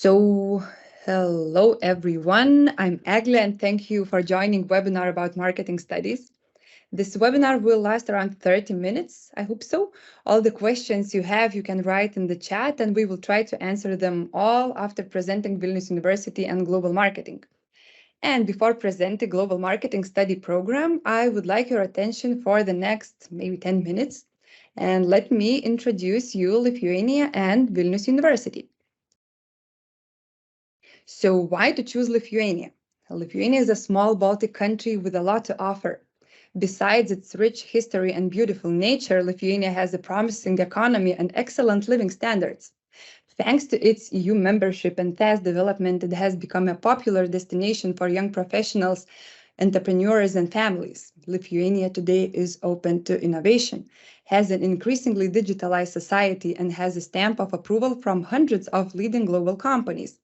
So, hello everyone. I'm Agla and thank you for joining webinar about marketing studies. This webinar will last around 30 minutes, I hope so. All the questions you have, you can write in the chat and we will try to answer them all after presenting Vilnius University and global marketing. And before presenting global marketing study program, I would like your attention for the next maybe 10 minutes. And let me introduce you Lithuania and Vilnius University. So why to choose Lithuania? Lithuania is a small Baltic country with a lot to offer. Besides its rich history and beautiful nature, Lithuania has a promising economy and excellent living standards. Thanks to its EU membership and fast development, it has become a popular destination for young professionals, entrepreneurs, and families. Lithuania today is open to innovation, has an increasingly digitalized society, and has a stamp of approval from hundreds of leading global companies.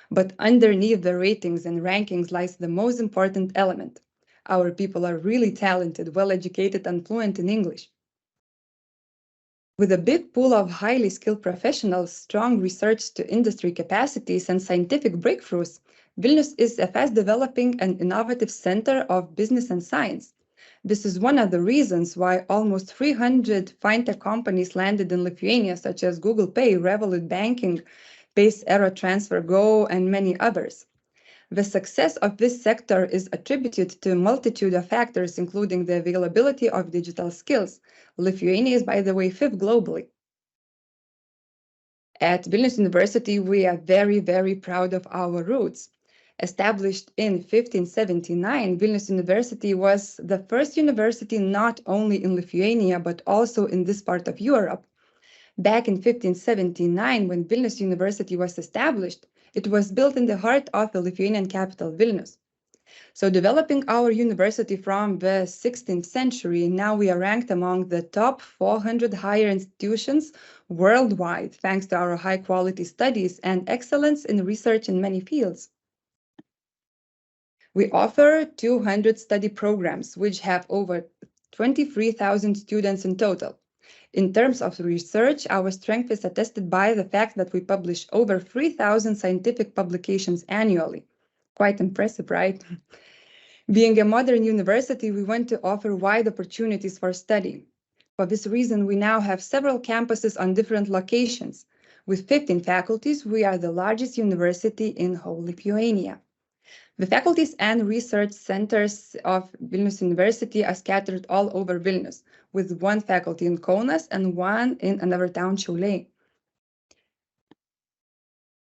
But underneath the ratings and rankings lies the most important element. Our people are really talented, well-educated, and fluent in English. With a big pool of highly skilled professionals, strong research to industry capacities, and scientific breakthroughs, Vilnius is a fast-developing and innovative center of business and science. This is one of the reasons why almost 300 fintech companies landed in Lithuania, such as Google Pay, Revolut Banking, Pace Aero Transfer Go, and many others. The success of this sector is attributed to a multitude of factors, including the availability of digital skills. Lithuania is, by the way, fifth globally. At Vilnius University, we are very, very proud of our roots. Established in 1579, Vilnius University was the first university not only in Lithuania, but also in this part of Europe. Back in 1579, when Vilnius University was established, it was built in the heart of the Lithuanian capital, Vilnius. So developing our university from the 16th century, now we are ranked among the top 400 higher institutions worldwide, thanks to our high-quality studies and excellence in research in many fields. We offer 200 study programs, which have over 23,000 students in total. In terms of research, our strength is attested by the fact that we publish over 3,000 scientific publications annually. Quite impressive, right? Being a modern university, we want to offer wide opportunities for study. For this reason, we now have several campuses on different locations. With 15 faculties, we are the largest university in whole Lithuania. The faculties and research centers of Vilnius University are scattered all over Vilnius, with one faculty in Kaunas and one in another town, Šiauliai.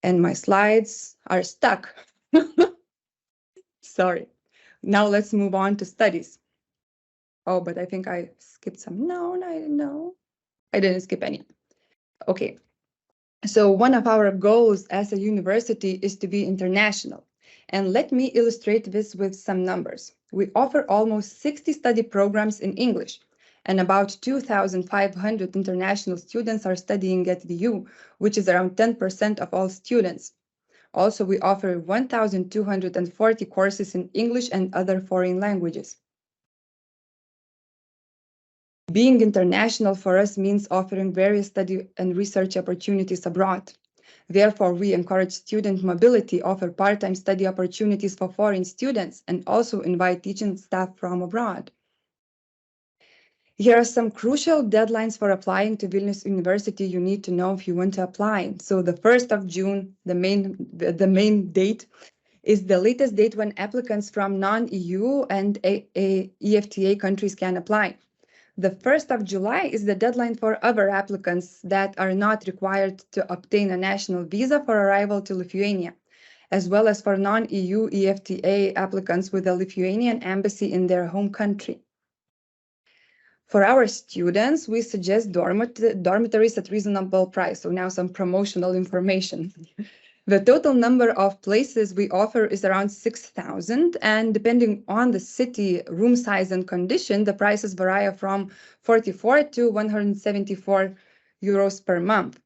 And my slides are stuck. Sorry. Now let's move on to studies. Oh, but I think I skipped some. No, I didn't skip any. Okay. So one of our goals as a university is to be international. And let me illustrate this with some numbers. We offer almost 60 study programs in English, and about 2,500 international students are studying at VU, which is around 10% of all students. Also, we offer 1,240 courses in English and other foreign languages. Being international for us means offering various study and research opportunities abroad. Therefore, we encourage student mobility, offer part-time study opportunities for foreign students, and also invite teaching staff from abroad. Here are some crucial deadlines for applying to Vilnius University you need to know if you want to apply. So the 1st of June, the main date, is the latest date when applicants from non-EU and EFTA countries can apply. The 1st of July is the deadline for other applicants that are not required to obtain a national visa for arrival to Lithuania, as well as for non-EU EFTA applicants with a Lithuanian embassy in their home country. For our students, we suggest dormitories at reasonable price. So now some promotional information. The total number of places we offer is around 6,000, and depending on the city, room size, and condition, the prices vary from 44 to 174 euros per month.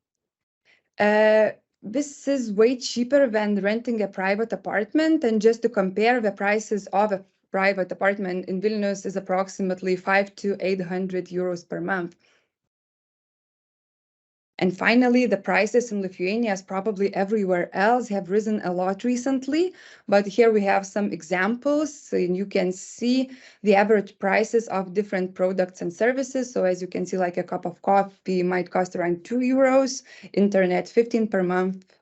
This is way cheaper than renting a private apartment, and just to compare, the prices of a private apartment in Vilnius is approximately 500 to 800 euros per month. And finally, the prices in Lithuania, as probably everywhere else, have risen a lot recently. But here we have some examples, so you can see the average prices of different products and services. So as you can see, like a cup of coffee might cost around 2 euros, internet 15 per month,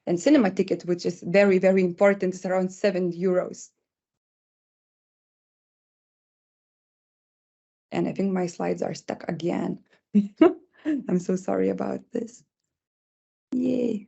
and cinema ticket, which is very, very important, is around 7 euros. And I think my slides are stuck again. I'm so sorry about this. Yay.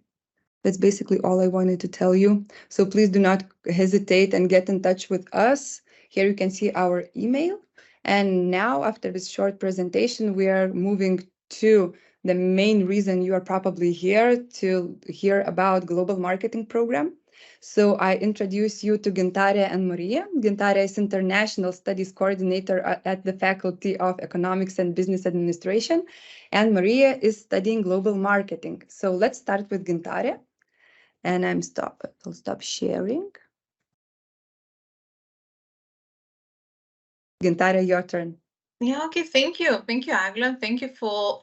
That's basically all I wanted to tell you. So please do not hesitate and get in touch with us. Here you can see our email. And now, after this short presentation, we are moving to the main reason you are probably here, to hear about Global Marketing Program. So I introduce you to Gintarė and Marija. Gintarė is International Studies Coordinator at the Faculty of Economics and Business Administration, and Marija is studying Global Marketing. So let's start with Gintarė. And I'll stop sharing. Gintarė, your turn. Yeah, okay, thank you. Thank you, Agla. Thank you for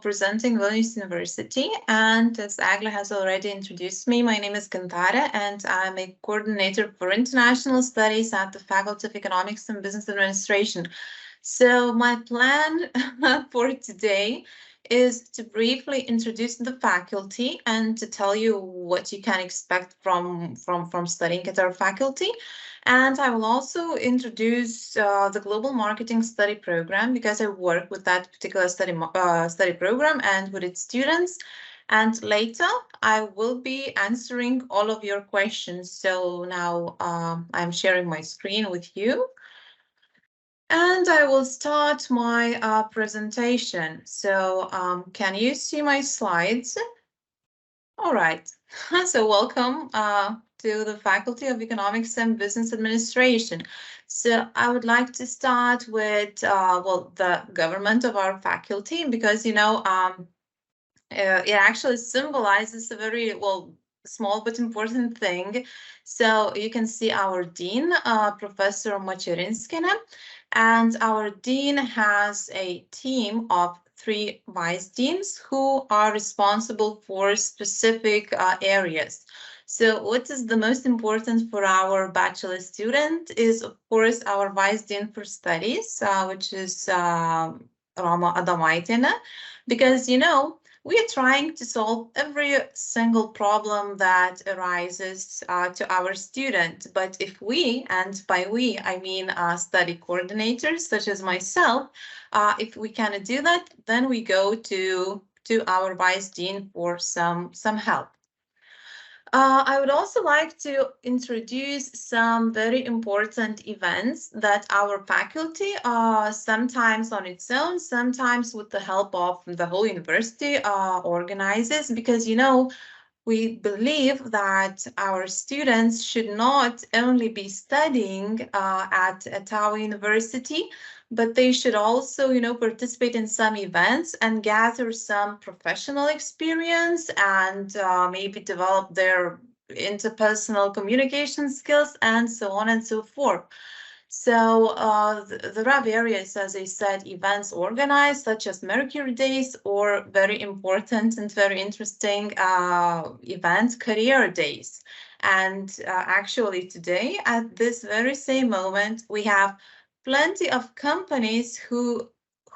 presenting Vilnius University. And as Agla has already introduced me, my name is Gintarė, and I'm a coordinator for international studies at the Faculty of Economics and Business Administration. So my plan for today is to briefly introduce the faculty and to tell you what you can expect from studying at our faculty. And I will also introduce the Global Marketing Study Program, because I work with that particular study program and with its students. And later, I will be answering all of your questions. So now I'm sharing my screen with you. And I will start my presentation. So can you see my slides? All right. So welcome to the Faculty of Economics and Business Administration. So I would like to start with, well, the government of our faculty, because, you know, it actually symbolizes a very, well, small but important thing. So you can see our dean, Professor Mačerinskienė, and our dean has a team of 3 vice deans who are responsible for specific areas. So what is the most important for our bachelor student is, of course, our vice dean for studies, which is Roma Adomaitienė, because, you know, we are trying to solve every single problem that arises to our student. But if we, and by we, I mean study coordinators such as myself, if we cannot do that, then we go to our vice dean for some help. I would also like to introduce some very important events that our faculty, sometimes on its own, sometimes with the help of the whole university, organizes, because, you know, we believe that our students should not only be studying at our university, but they should also, you know, participate in some events and gather some professional experience and maybe develop their interpersonal communication skills and so on and so forth. So there are various, as I said, events organized, such as Mercury Days, or very important and very interesting event, Career Days. And actually today, at this very same moment, we have plenty of companies who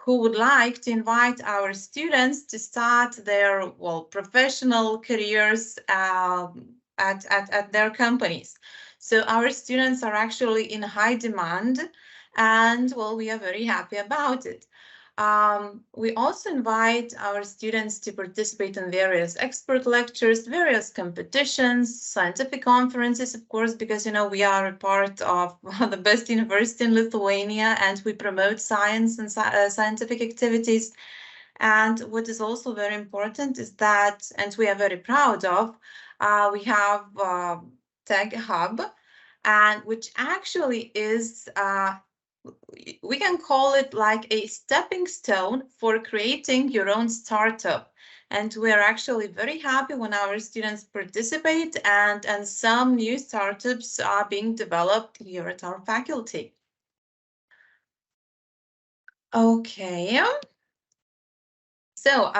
would like to invite our students to start their, well, professional careers at their companies. So our students are actually in high demand, and, well, we are very happy about it. We also invite our students to participate in various expert lectures, various competitions, scientific conferences, of course, because, you know, we are a part of the best university in Lithuania, and we promote science and scientific activities. And what is also very important is that, and we are very proud of, we have Tech Hub, and which actually is, we can call it like a stepping stone for creating your own startup. And we are actually very happy when our students participate, and some new startups are being developed here at our faculty. Okay. So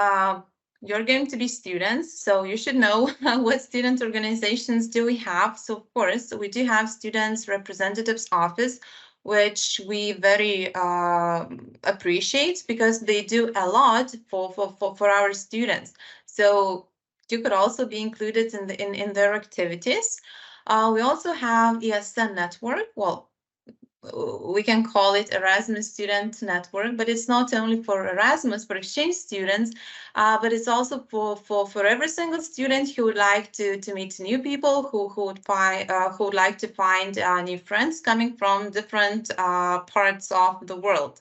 you're going to be students, so you should know what student organizations do we have. So of course, we do have Students Representatives Office, which we very appreciate because they do a lot for our students. So you could also be included in their activities. We also have ESN network. Well, we can call it Erasmus Student Network, but it's not only for Erasmus, for exchange students, but it's also for every single student who would like to meet new people, who would like to find new friends coming from different parts of the world.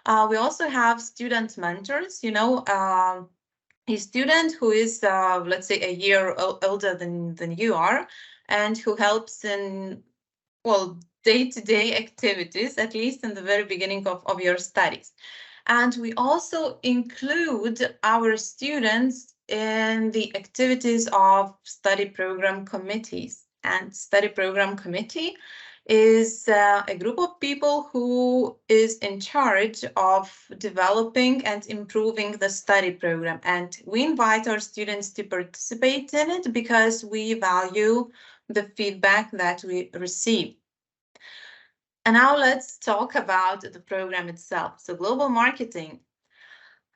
We also have student mentors, you know, a student who is, let's say, a year older than you are, and who helps in, well, day-to-day activities, at least in the very beginning of your studies. And we also include our students in the activities of study program committees. And study program committee is a group of people who is in charge of developing and improving the study program. And we invite our students to participate in it because we value the feedback that we receive. And now let's talk about the program itself. So global marketing.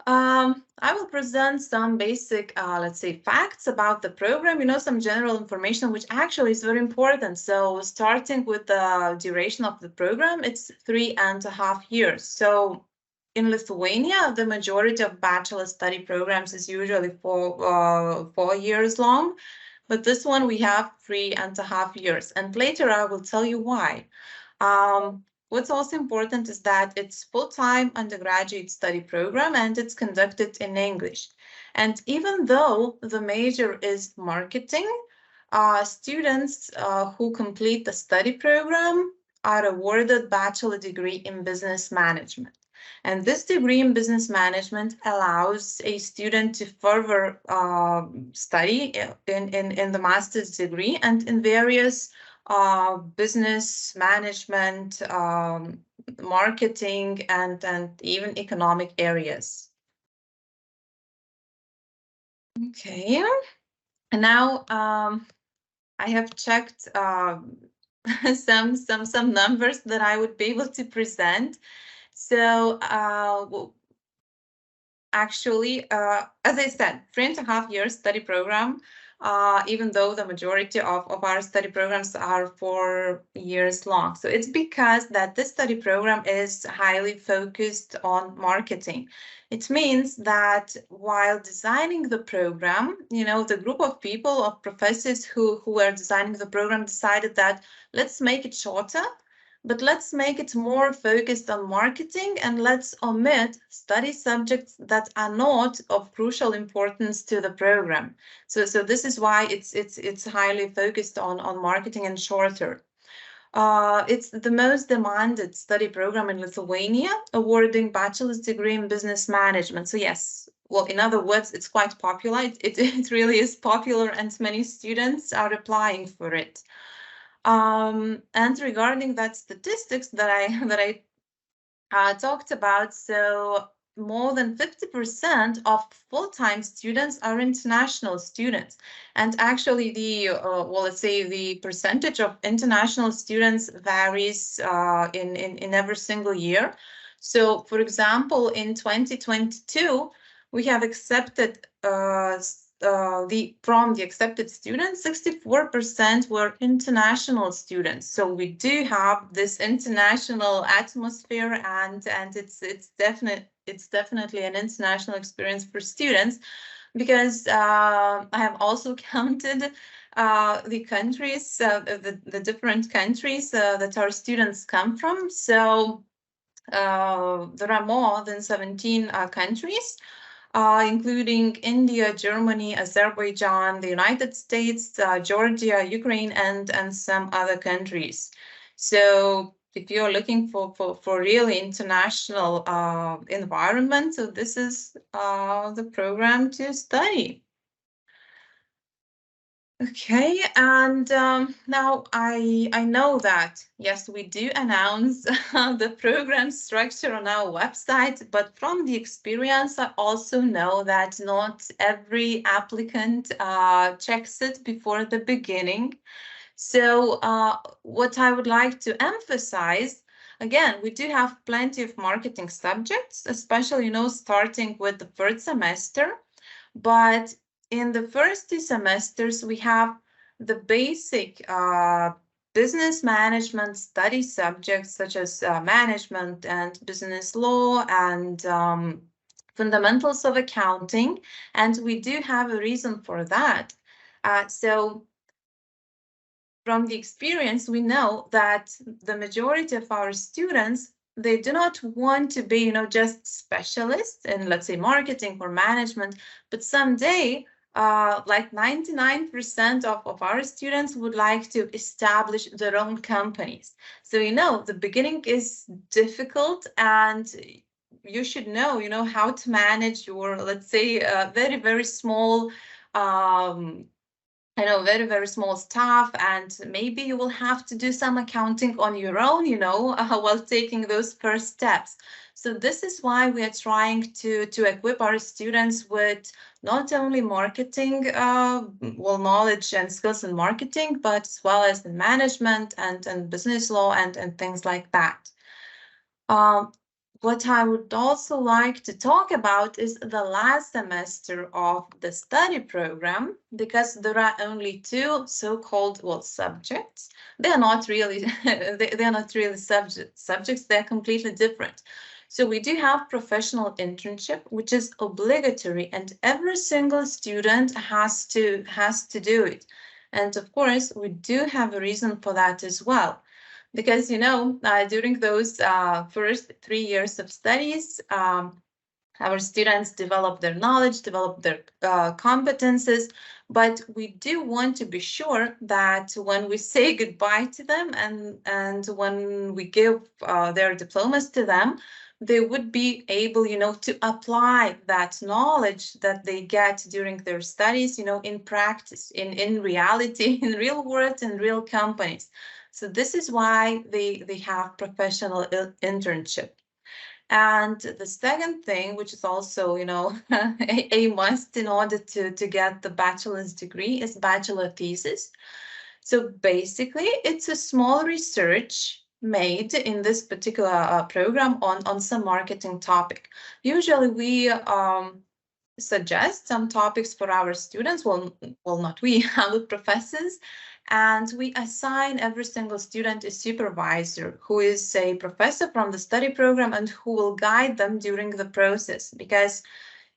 I will present some basic, let's say, facts about the program, you know, some general information, which actually is very important. So starting with the duration of the program, it's 3.5 years. So in Lithuania, the majority of bachelor study programs is usually 4 years long, but this one we have 3.5 years. And later I will tell you why. What's also important is that it's full-time undergraduate study program and it's conducted in English. And even though the major is marketing, students who complete the study program are awarded bachelor degree in business management. And this degree in business management allows a student to further study in the master's degree and in various business management, marketing, and even economic areas. Okay, and now I have checked some numbers that I would be able to present. So actually, as I said, 3.5 years study program, even though the majority of our study programs are 4 years long. So it's because that this study program is highly focused on marketing. It means that while designing the program, you know, the group of people, of professors who were designing the program decided that let's make it shorter, but let's make it more focused on marketing and let's omit study subjects that are not of crucial importance to the program. So this is why it's highly focused on marketing and shorter. It's the most demanded study program in Lithuania, awarding bachelor's degree in business management. So yes, well, in other words, it's quite popular. It really is popular and many students are applying for it. And regarding that statistics that I talked about, so more than 50% of full-time students are international students. And actually the, well, let's say the percentage of international students varies in every single year. So for example, in 2022, we have accepted from the accepted students, 64% were international students. So we do have this international atmosphere, and it's definitely an international experience for students, because I have also counted the countries, the different countries that our students come from. So there are more than 17 countries. Including India, Germany, Azerbaijan, the United States, Georgia, Ukraine, and some other countries. So if you're looking for really international environment, so this is the program to study. Okay, and now I know that, yes, we do announce the program structure on our website, but from the experience, I also know that not every applicant checks it before the beginning. So what I would like to emphasize, again, we do have plenty of marketing subjects, especially, starting with the first semester. But in the first 2 semesters, we have the basic business management study subjects such as management and business law and fundamentals of accounting. And we do have a reason for that. So from the experience, we know that the majority of our students, they do not want to be, just specialists in, let's say, marketing or management, but someday, like 99% of our students would like to establish their own companies. So, the beginning is difficult, and you should know, how to manage your, let's say, very, very small very, very small staff, and maybe you will have to do some accounting on your own, while taking those first steps. So this is why we are trying to equip our students with not only marketing, knowledge and skills in marketing, but as well as in management and business law and things like that. What I would also like to talk about is the last semester of the study program, because there are only two so-called subjects. They are not really they are not really subjects. They're completely different. So we do have professional internship, which is obligatory, and every single student has to do it. And of course, we do have a reason for that as well. Because, during those first 3 years of studies, our students develop their knowledge, develop their competences, but we do want to be sure that when we say goodbye to them and when we give their diplomas to them, they would be able, to apply that knowledge that they get during their studies, in practice, in reality, in real world, in real companies. So this is why they have professional internship. And the second thing, which is also, a must in order to get the bachelor's degree, is bachelor thesis. So basically, it's a small research made in this particular program on some marketing topic. Usually we suggest some topics for our students. Well, not we, our professors. And we assign every single student a supervisor who is a professor from the study program and who will guide them during the process. Because,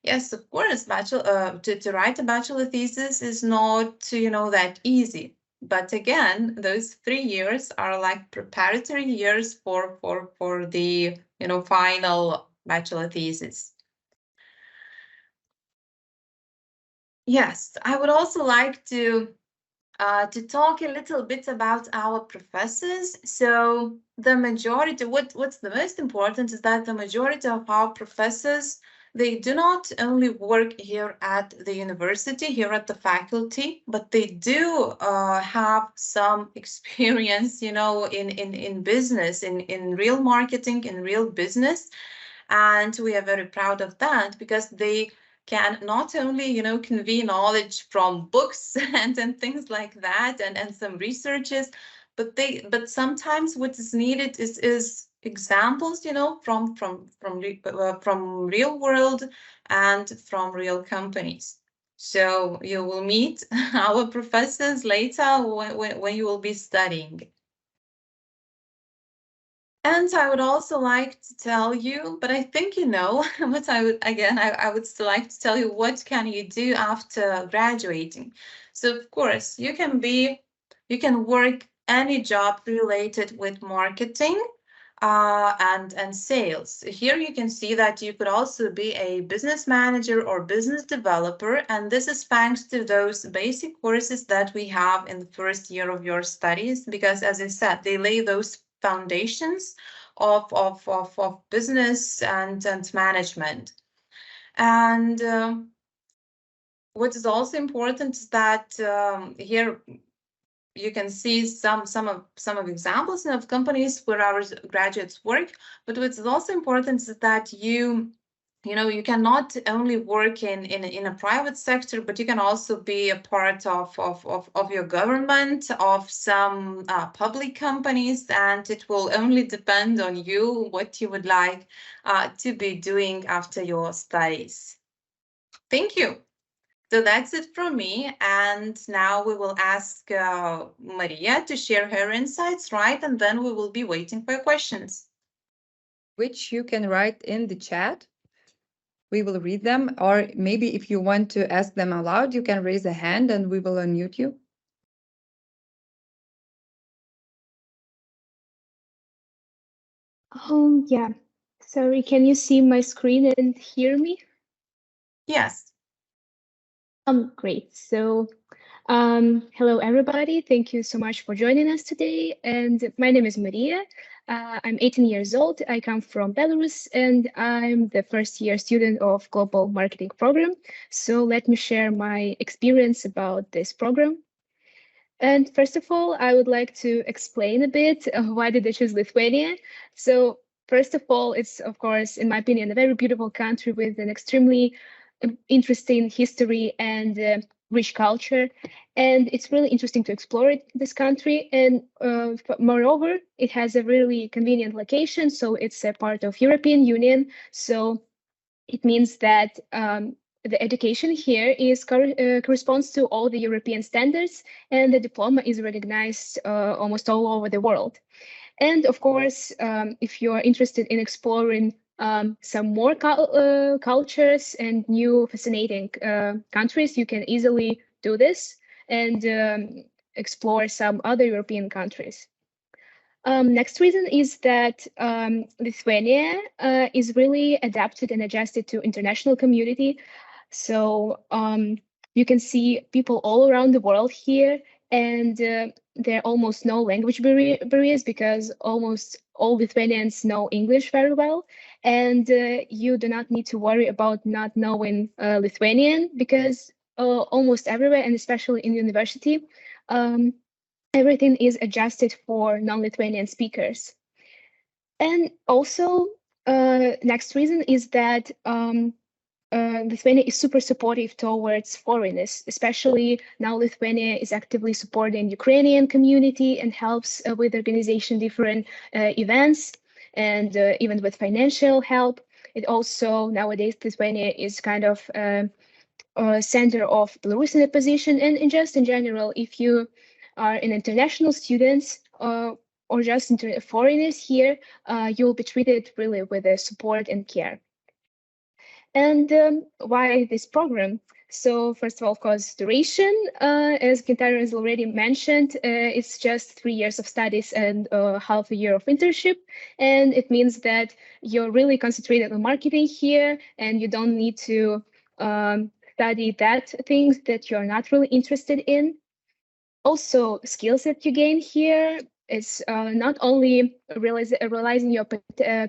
yes, of course, to write a bachelor thesis is not, that easy. But again, those 3 years are like preparatory years for the, final bachelor thesis. Yes, I would also like to talk a little bit about our professors. So the majority, what's the most important is that the majority of our professors, they do not only work here at the university, here at the faculty, but they do have some experience, in business, in real marketing, in real business. And we are very proud of that because they can not only, convey knowledge from books and things like that and some researches, but sometimes what is needed is examples, from real world and from real companies. So you will meet our professors later when you will be studying. And I would also like to tell you, but I think you know, but I would still like to tell you, what can you do after graduating? So of course, you can work any job related with marketing and sales. Here you can see that you could also be a business manager or business developer, and this is thanks to those basic courses that we have in the first year of your studies, because as I said, they lay those foundations of business and management. And what is also important is that here you can see some of examples of companies where our graduates work. But what is also important is that you cannot only work in a private sector, but you can also be a part of your government, of some public companies, and it will only depend on you what you would like to be doing after your studies. Thank you. So that's it from me. And now we will ask Maria to share her insights, right? And then we will be waiting for your questions. Which you can write in the chat. We will read them, or maybe if you want to ask them aloud, you can raise a hand and we will unmute you. Yeah. Sorry, can you see my screen and hear me? Yes. Great. So, hello everybody. Thank you so much for joining us today. And my name is Maria. I'm 18 years old. I come from Belarus, and I'm the first year student of Global Marketing Program. So let me share my experience about this program. And first of all, I would like to explain a bit why did I choose Lithuania. So first of all, it's of course, in my opinion, a very beautiful country with an extremely interesting history and rich culture. And it's really interesting to explore this country. And moreover, it has a really convenient location. So it's a part of European Union. So it means that the education here is corresponds to all the European standards, and the diploma is recognized almost all over the world. And of course, if you are interested in exploring some more cultures and new fascinating countries, you can easily do this and explore some other European countries. Next reason is that Lithuania is really adapted and adjusted to international community. So you can see people all around the world here, and there are almost no language barriers because almost all Lithuanians know English very well. And you do not need to worry about not knowing Lithuanian because almost everywhere, and especially in university, everything is adjusted for non-Lithuanian speakers. And also, next reason is that Lithuania is super supportive towards foreigners, especially now Lithuania is actively supporting Ukrainian community and helps with organization different events and even with financial help. It also, nowadays, Lithuania is kind of center of Belarusian opposition, and just in general, if you are an international student or just foreigners here, you'll be treated really with support and care. And why this program? So first of all, of course, duration, as Gintara has already mentioned, it's just 3 years of studies and half a year of internship. And it means that you're really concentrated on marketing here, and you don't need to study that things that you're not really interested in. Also, skills that you gain here is not only realizing your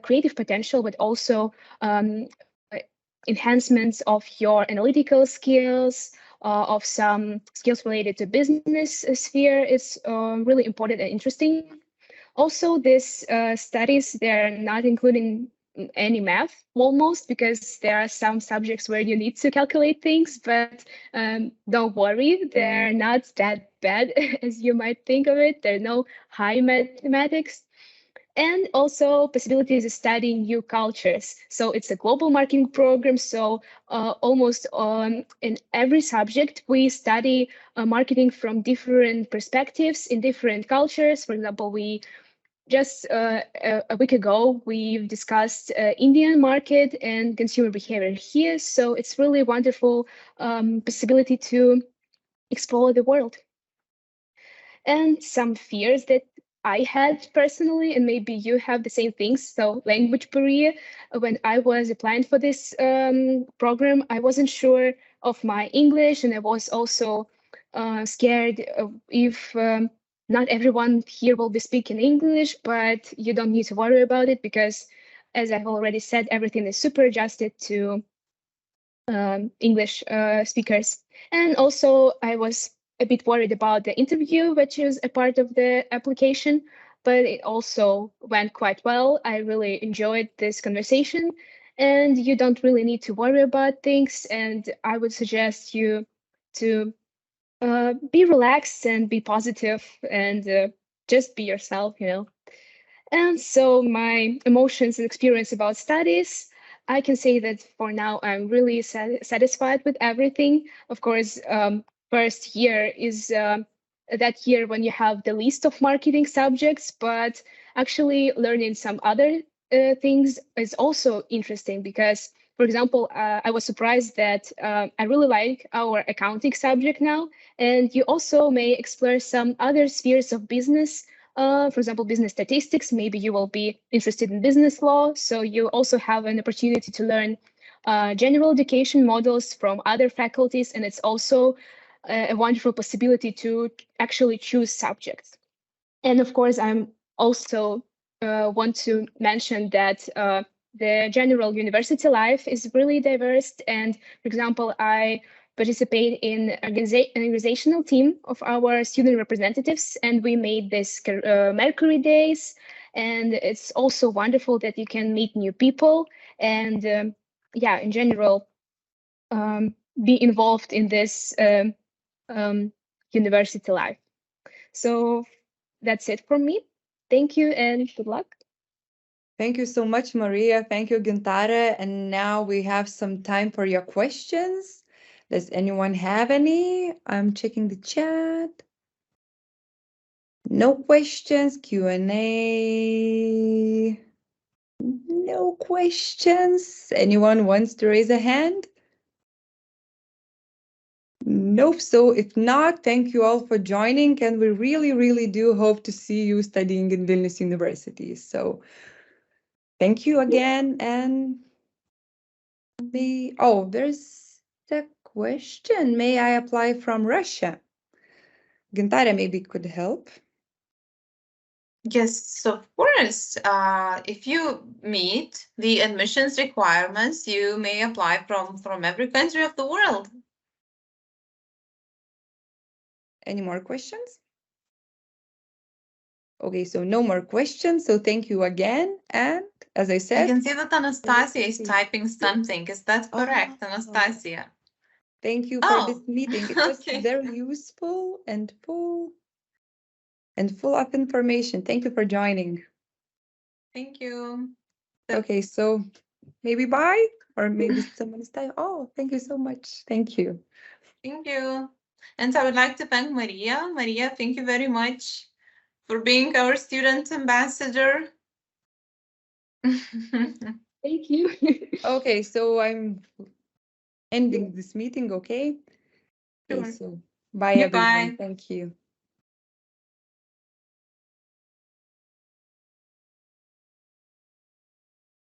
creative potential, but also enhancements of your analytical skills, of some skills related to business sphere is really important and interesting. Also, these studies, they're not including any math almost, because there are some subjects where you need to calculate things, but don't worry, they're not that bad as you might think of it. There are no high mathematics. And also possibilities of studying new cultures. So it's a global marketing program. So almost in every subject, we study marketing from different perspectives in different cultures. For example, we just a week ago, we've discussed Indian market and consumer behavior here. So it's really wonderful possibility to explore the world. And some fears that I had personally, and maybe you have the same things. So language barrier, when I was applying for this program, I wasn't sure of my English, and I was also scared if not everyone here will be speaking English, but you don't need to worry about it because, as I've already said, everything is super adjusted to English speakers. And also, I was a bit worried about the interview, which is a part of the application, but it also went quite well. I really enjoyed this conversation, and you don't really need to worry about things. And I would suggest you to be relaxed and be positive and just be yourself, you know. And so my emotions and experience about studies, I can say that for now I'm really satisfied with everything. Of course, first year is that year when you have the list of marketing subjects, but actually learning some other things is also interesting because, for example, I was surprised that I really like our accounting subject now, and you also may explore some other spheres of business, for example, business statistics. Maybe you will be interested in business law. So you also have an opportunity to learn general education models from other faculties. And it's also a wonderful possibility to actually choose subjects. And of course, I'm also want to mention that the general university life is really diverse. And for example, I participate in an organizational team of our student representatives, and we made this Mercury Days. And it's also wonderful that you can meet new people and yeah, in general, be involved in this university life. So that's it for me. Thank you and good luck. Thank you so much, Maria. Thank you, Gintare. And now we have some time for your questions. Does anyone have any? I'm checking the chat. No questions. Q&A. No questions. Anyone wants to raise a hand? Nope. So if not, thank you all for joining. And we really, really do hope to see you studying in Vilnius University. So thank you again. And there's a question. May I apply from Russia? Gintare maybe could help. Yes, of course. If you meet the admissions requirements, you may apply from every country of the world. Any more questions? Okay, so no more questions. So thank you again. And as I said, I can see that Anastasia is typing something. Is that correct, Anastasia? Thank you for this Oh, meeting. It was okay. very useful and full of information. Thank you for joining. Thank you. Okay, so maybe bye, or maybe someone is typing. Oh, thank you so much. Thank you. Thank you. And I would like to thank Maria. Maria, thank you very much for being our student ambassador. Thank you. Okay, so I'm ending this meeting, okay? Okay, Sure. so bye everyone. Goodbye. Thank you.